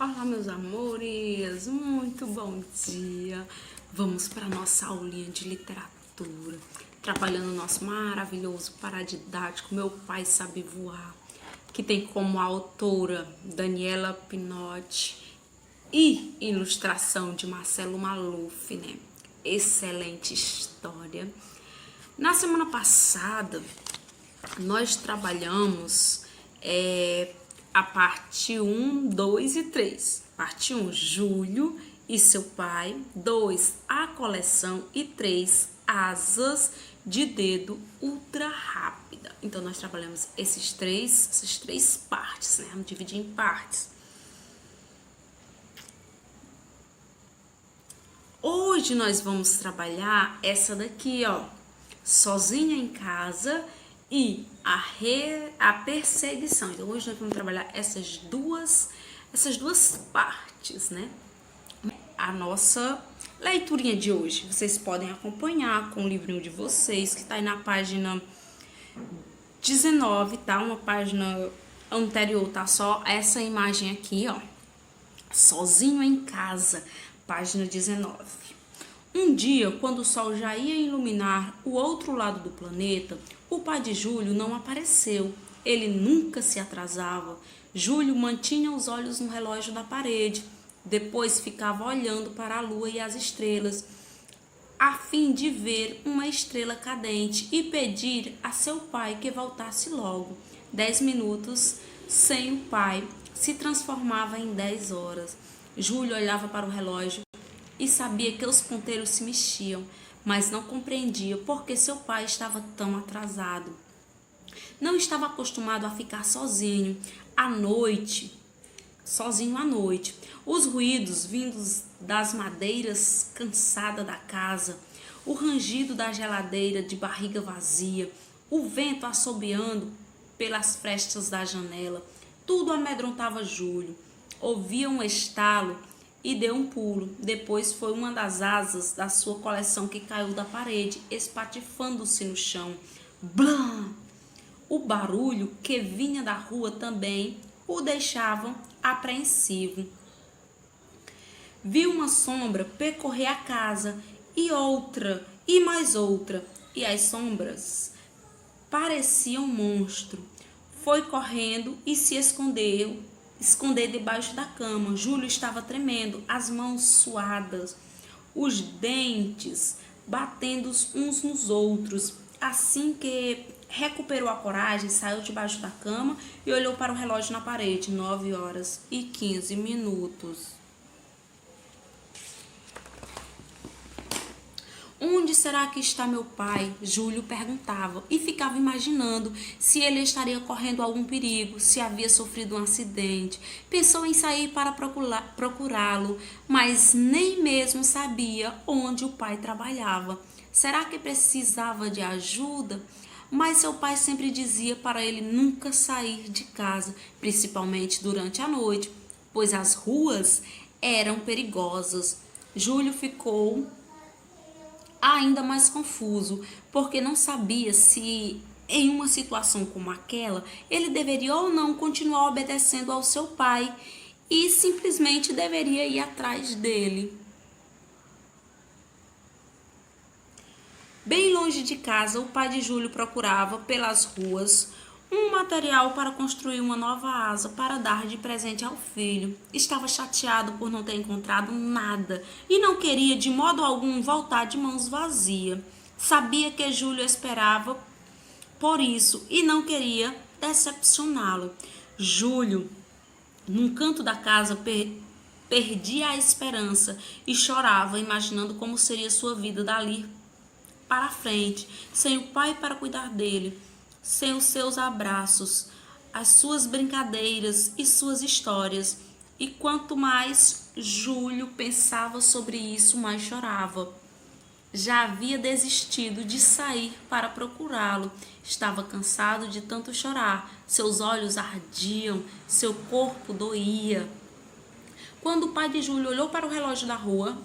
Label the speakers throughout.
Speaker 1: Olá, meus amores, muito bom dia. Vamos para nossa aulinha de literatura, trabalhando o nosso maravilhoso paradidático Meu Pai Sabe Voar, que tem como autora Daniela Pinotti e ilustração de Marcelo Maluf, né? Excelente história. Na semana passada, nós trabalhamos a parte 1, 2 e 3. Parte 1, Júlio e seu pai. 2, a coleção. E 3, asas de dedo ultra rápida. Então, nós trabalhamos essas três partes, né? Vamos dividir em partes. Hoje nós vamos trabalhar essa daqui, ó. Sozinha em casa e a perseguição. Então, hoje nós vamos trabalhar essas duas partes, né? A nossa leiturinha de hoje, vocês podem acompanhar com o livrinho de vocês, que tá aí na página 19, tá? Uma página anterior, tá? Só essa imagem aqui, ó. Sozinho em casa, página 19. Um dia, quando o sol já ia iluminar o outro lado do planeta, o pai de Júlio não apareceu. Ele nunca se atrasava. Júlio mantinha os olhos no relógio da parede. Depois ficava olhando para a lua e as estrelas, a fim de ver uma estrela cadente e pedir a seu pai que voltasse logo. 10 minutos sem o pai se transformava em 10 horas. Júlio olhava para o relógio e sabia que os ponteiros se mexiam, mas não compreendia por que seu pai estava tão atrasado. Não estava acostumado a ficar sozinho à noite. Os ruídos vindos das madeiras cansadas da casa, o rangido da geladeira de barriga vazia, o vento assobiando pelas frestas da janela, tudo amedrontava Júlio. Ouvia um estalo e deu um pulo. Depois foi uma das asas da sua coleção que caiu da parede, espatifando-se no chão. Blã! O barulho que vinha da rua também o deixava apreensivo. Viu uma sombra percorrer a casa, e outra, e mais outra, e as sombras pareciam um monstro. Foi correndo e se esconder debaixo da cama. Júlio estava tremendo, as mãos suadas, os dentes batendo uns nos outros. Assim que recuperou a coragem, saiu debaixo da cama e olhou para o relógio na parede. 9 horas e 15 minutos. Onde será que está meu pai? Júlio perguntava e ficava imaginando se ele estaria correndo algum perigo, se havia sofrido um acidente. Pensou em sair para procurá-lo, mas nem mesmo sabia onde o pai trabalhava. Será que precisava de ajuda? Mas seu pai sempre dizia para ele nunca sair de casa, principalmente durante a noite, pois as ruas eram perigosas. Júlio ficou ainda mais confuso, porque não sabia se, em uma situação como aquela, ele deveria ou não continuar obedecendo ao seu pai e simplesmente deveria ir atrás dele. Bem longe de casa, o pai de Júlio procurava pelas ruas um material para construir uma nova asa para dar de presente ao filho. Estava chateado por não ter encontrado nada e não queria de modo algum voltar de mãos vazias. Sabia que Júlio esperava por isso e não queria decepcioná-lo. Júlio, num canto da casa, perdia a esperança e chorava, imaginando como seria sua vida dali para frente, sem o pai para cuidar dele, sem os seus abraços, as suas brincadeiras e suas histórias. E quanto mais Júlio pensava sobre isso, mais chorava. Já havia desistido de sair para procurá-lo. Estava cansado de tanto chorar. Seus olhos ardiam, seu corpo doía. Quando o pai de Júlio olhou para o relógio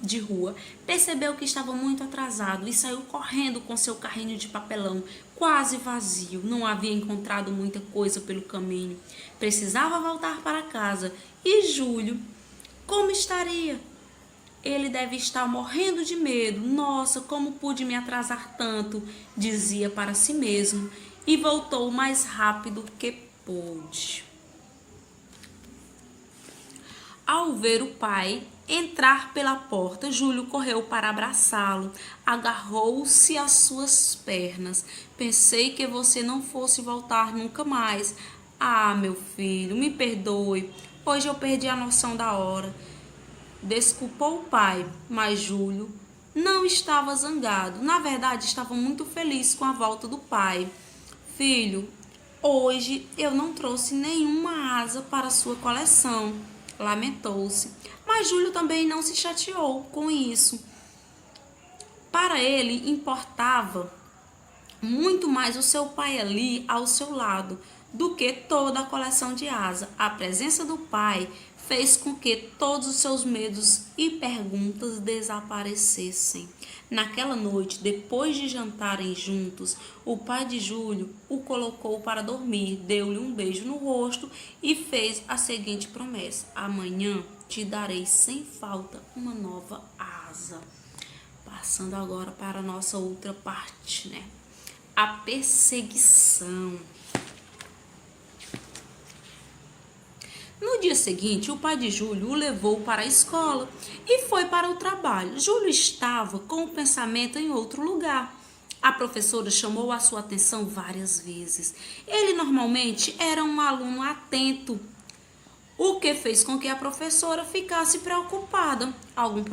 Speaker 1: de rua, percebeu que estava muito atrasado e saiu correndo com seu carrinho de papelão, quase vazio. Não havia encontrado muita coisa pelo caminho. Precisava voltar para casa e Júlio Como estaria? Ele deve estar morrendo de medo. Nossa, como pude me atrasar tanto, dizia para si mesmo, e voltou o mais rápido que pôde. Ao ver o pai entrar pela porta, Júlio correu para abraçá-lo, agarrou-se às suas pernas. Pensei que você não fosse voltar nunca mais. Ah, meu filho, me perdoe. Hoje eu perdi a noção da hora. Desculpou o pai, mas Júlio não estava zangado. Na verdade, estava muito feliz com a volta do pai. Filho, hoje eu não trouxe nenhuma asa para sua coleção, lamentou-se. Mas Júlio também não se chateou com isso. Para ele importava muito mais o seu pai ali ao seu lado do que toda a coleção de asa. A presença do pai fez com que todos os seus medos e perguntas desaparecessem. Naquela noite, depois de jantarem juntos, o pai de Júlio o colocou para dormir, deu-lhe um beijo no rosto e fez a seguinte promessa: amanhã te darei sem falta uma nova asa. Passando agora para a nossa outra parte, né? A perseguição. No dia seguinte, o pai de Júlio o levou para a escola e foi para o trabalho. Júlio estava com o pensamento em outro lugar. A professora chamou a sua atenção várias vezes. Ele normalmente era um aluno atento, o que fez com que a professora ficasse preocupada. Algum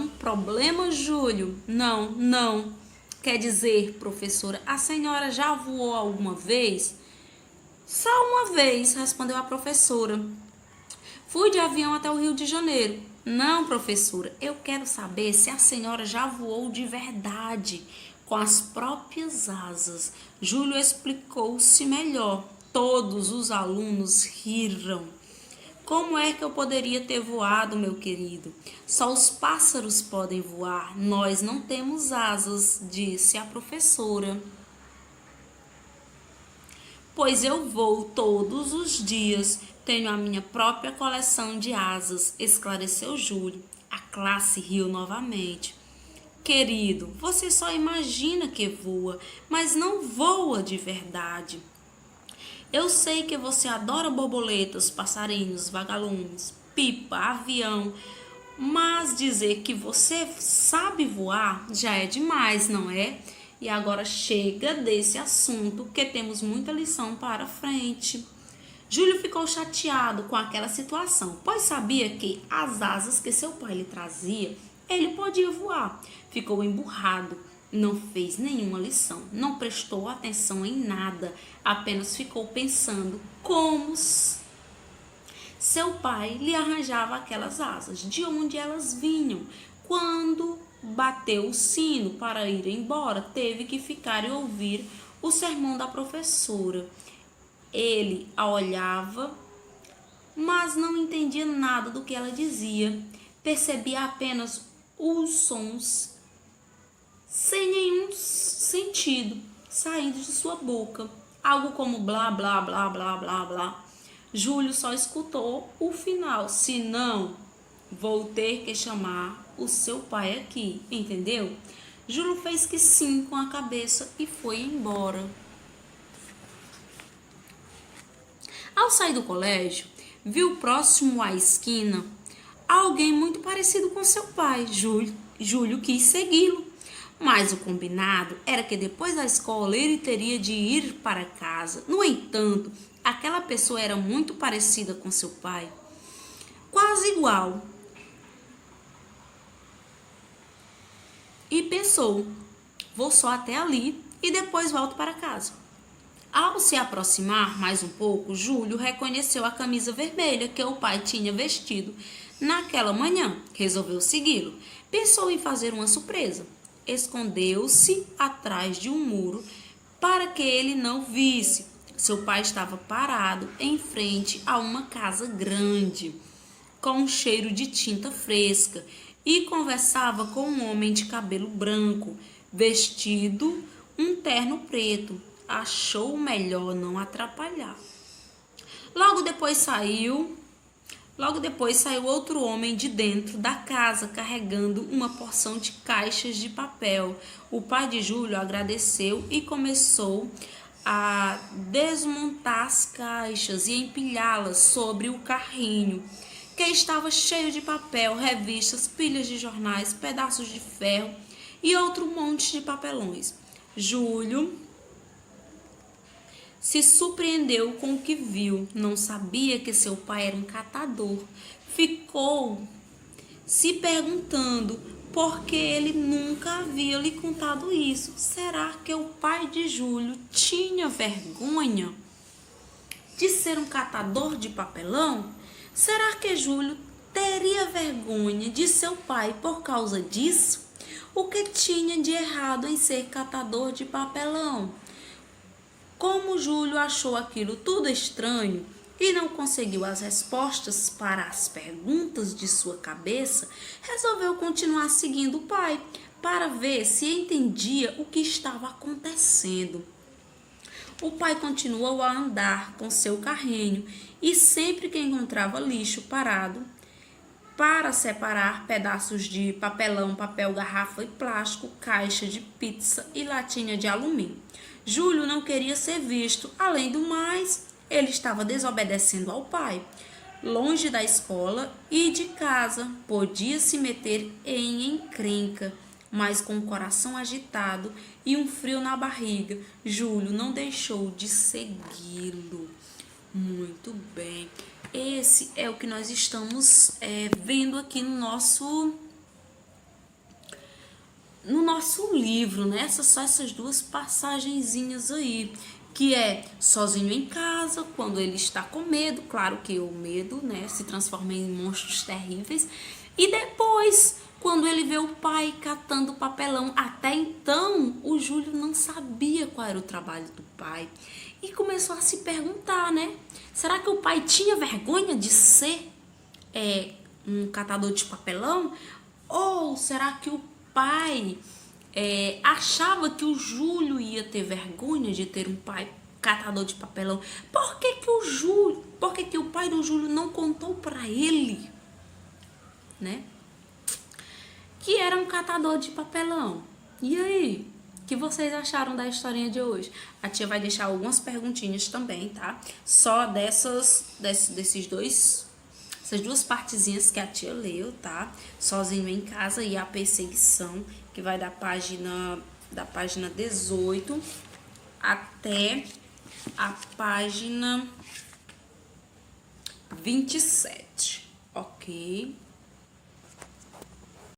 Speaker 1: problema, Júlio? Não. Quer dizer, professora, a senhora já voou alguma vez? Só uma vez, respondeu a professora. Fui de avião até o Rio de Janeiro. Não, professora, eu quero saber se a senhora já voou de verdade, com as próprias asas. Júlio explicou-se melhor. Todos os alunos riram. Como é que eu poderia ter voado, meu querido? Só os pássaros podem voar. Nós não temos asas, disse a professora. Pois eu voo todos os dias. Tenho a minha própria coleção de asas, esclareceu Júlio. A classe riu novamente. Querido, você só imagina que voa, mas não voa de verdade. Eu sei que você adora borboletas, passarinhos, vagalumes, pipa, avião, mas dizer que você sabe voar já é demais, não é? E agora chega desse assunto, que temos muita lição para frente. Júlio ficou chateado com aquela situação, pois sabia que as asas que seu pai lhe trazia, ele podia voar. Ficou emburrado. Não fez nenhuma lição, não prestou atenção em nada, apenas ficou pensando como seu pai lhe arranjava aquelas asas, de onde elas vinham. Quando bateu o sino para ir embora, teve que ficar e ouvir o sermão da professora. Ele a olhava, mas não entendia nada do que ela dizia, percebia apenas os sons sem nenhum sentido saindo de sua boca, algo como blá, blá, blá, blá, blá, blá. Júlio só escutou o final, senão vou ter que chamar o seu pai aqui, entendeu? Júlio fez que sim com a cabeça e foi embora. Ao sair do colégio, viu próximo à esquina alguém muito parecido com seu pai. Júlio quis segui-lo. Mas o combinado era que depois da escola ele teria de ir para casa. No entanto, aquela pessoa era muito parecida com seu pai, quase igual. E pensou, vou só até ali e depois volto para casa. Ao se aproximar mais um pouco, Júlio reconheceu a camisa vermelha que o pai tinha vestido naquela manhã. Resolveu segui-lo. Pensou em fazer uma surpresa. Escondeu-se atrás de um muro para que ele não visse. Seu pai estava parado em frente a uma casa grande, com um cheiro de tinta fresca, e conversava com um homem de cabelo branco, vestido um terno preto. Achou melhor não atrapalhar. Logo depois saiu Logo depois saiu outro homem de dentro da casa carregando uma porção de caixas de papel. O pai de Júlio agradeceu e começou a desmontar as caixas e empilhá-las sobre o carrinho, que estava cheio de papel, revistas, pilhas de jornais, pedaços de ferro e outro monte de papelões. Júlio se surpreendeu com o que viu. Não sabia que seu pai era um catador. Ficou se perguntando por que ele nunca havia lhe contado isso. Será que o pai de Júlio tinha vergonha de ser um catador de papelão? Será que Júlio teria vergonha de seu pai por causa disso? O que tinha de errado em ser catador de papelão? Como Júlio achou aquilo tudo estranho e não conseguiu as respostas para as perguntas de sua cabeça, resolveu continuar seguindo o pai para ver se entendia o que estava acontecendo. O pai continuou a andar com seu carrinho e sempre que encontrava lixo parado para separar pedaços de papelão, papel, garrafa e plástico, caixa de pizza e latinha de alumínio. Júlio não queria ser visto. Além do mais, ele estava desobedecendo ao pai. Longe da escola e de casa, podia se meter em encrenca, mas com o coração agitado e um frio na barriga, Júlio não deixou de segui-lo. Muito bem. Esse é o que nós estamos vendo aqui no nosso livro, né? Só essas duas passagenzinhas aí, que é sozinho em casa, quando ele está com medo, claro que o medo, né, se transforma em monstros terríveis, e depois, quando ele vê o pai catando papelão. Até então, o Júlio não sabia qual era o trabalho do pai, e começou a se perguntar, né? Será que o pai tinha vergonha de ser um catador de papelão? Ou será que o pai achava que o Júlio ia ter vergonha de ter um pai catador de papelão? Por que que o pai do Júlio não contou para ele, né, que era um catador de papelão? E aí? O que vocês acharam da historinha de hoje? A tia vai deixar algumas perguntinhas também, tá? Só essas duas partezinhas que a tia leu, tá? Sozinho em casa e a perseguição, que vai da página 18 até a página 27, ok?